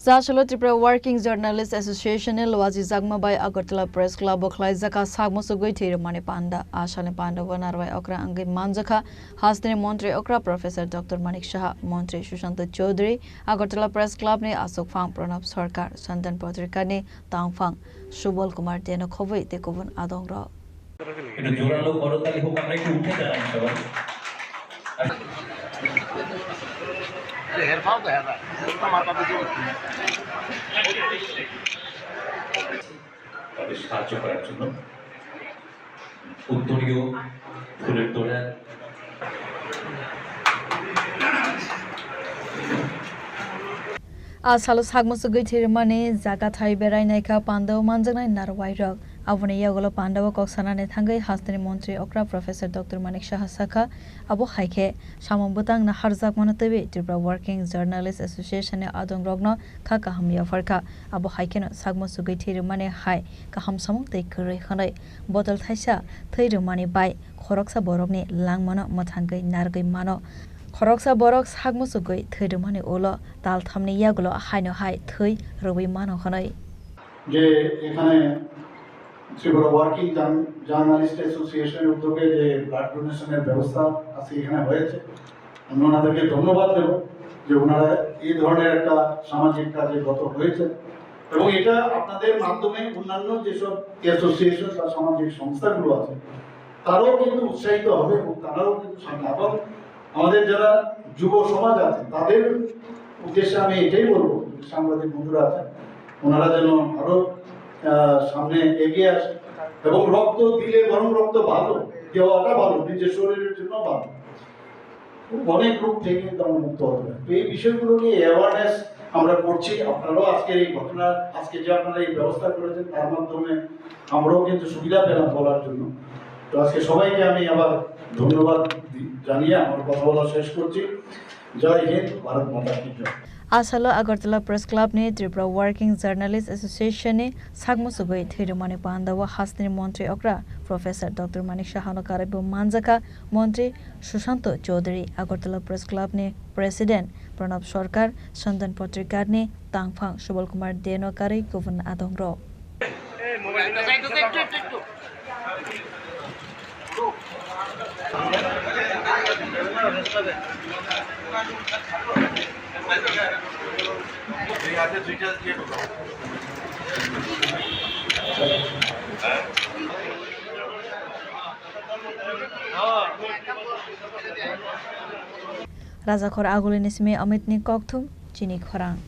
Chasalo Tripura Working Journalists Association Luwajijakma bai Agartala Press Clubo Khlaijakha Sakmwchugwi Thwirwmani Panda Salni Pandao Narowai Okra Wngwi Manjakha Hasteni Mantri Okra Prof.Dr.Manik Saha Mantri Sushanta Chwodhury Agartala Press Club ni Achukphang Pranab Sarkar Syandan Patrika ni Tangphang Subolkumar Deno Khoboi tekobun adongra এটা জোরালো করতালি হোক আমরা একটু উঠে দাঁড়াই সবাই তাদের সাহায্য করার জন্য উত্তরীয় ফুলের তোড়া Chasalo Sakmwchugwi Thwirwmani jaga thai berai naikha Pandao manjaknai Narowai rok aboni yagolo Pandao koksanani thangai Hasteni Mantri Okra Prof.Dr.Manik Saha Sakha abo haikhe samung butang na harjakmano tebi Tripura Working Journalists Association ni adong rokno kha kaham yafarkha abo haikhe no Sakmwchugwi Thwirwmani hai kaham samung tei kwrwi khanai botol thaisa Thwirwmani bai khoroksa borokni langmano mathangai nargui mano Khoroksa borok Sakmwchugwi Thwirwmani ulo tal thamni yagulo haino hai Thwi Rwmani khanai যে এখানে Tripura working journalist অ্যাসোসিয়েশনের উদ্যোগে যে blood ডোনেশনের ব্যবস্থা আজকে এখানে হয়েছে আমি ওনাদেরকে ধন্যবাদ দেব যে ওনারা এই ধরনের একটা সামাজিক কাজে গত হয়েছে এবং এটা আপনাদের মাধ্যমে অন্যান্য যেসব অ্যাসোসিয়েশন বা সামাজিক সংস্থাগুলো আছে তারাও কিন্তু উৎসাহিত হবে এবং তারাও কিন্তু সামনে এবং আমাদের যারা যুব সমাজ আছে তাদের উদ্দেশ্যে আমি এটাই বলবো সাংবাদিক বন্ধুরা আছেন ওনারা যেন আরো সামনে এগিয়ে আসে এবং রক্ত দিলে বরং রক্ত ভালো দেওয়াটা ভালো নিজের শরীরের জন্য ভালো অনেক রোগ থেকে কিন্তু আমরা মুক্ত হতে পারি তো এই বিষয়গুলো নিয়ে অ্যাওয়ারনেস আমরা করছি আপনারাও আজকের এই ঘটনা আজকে যে আপনারা এই ব্যবস্থা করেছেন তার মাধ্যমে আমরাও কিন্তু সুবিধা পেলাম বলার জন্য তো আজকে সবাইকে আমি আবার ধন্যবাদ জানিয়ে আমার কথা বলা শেষ করছি জয় হিন্দ ভারত মাতা কি জয় Chasalo Agartala Press Club ni Tripura Working Journalists Association ni Sakmwchugwi Thwirwmani Pandao Hasteni Mantri Okra Prof.Dr.Manik Saha no Karibu Manjakha Mantri Sushanta Chwodhury Agartala Press Club ni President Pranab Sarkar Syandan Patrika ni Tangphang Subolkumar Deno Kari Govern Adongro Raja Khor Aguli Nisme Amit ni Kokthum Chini Khorang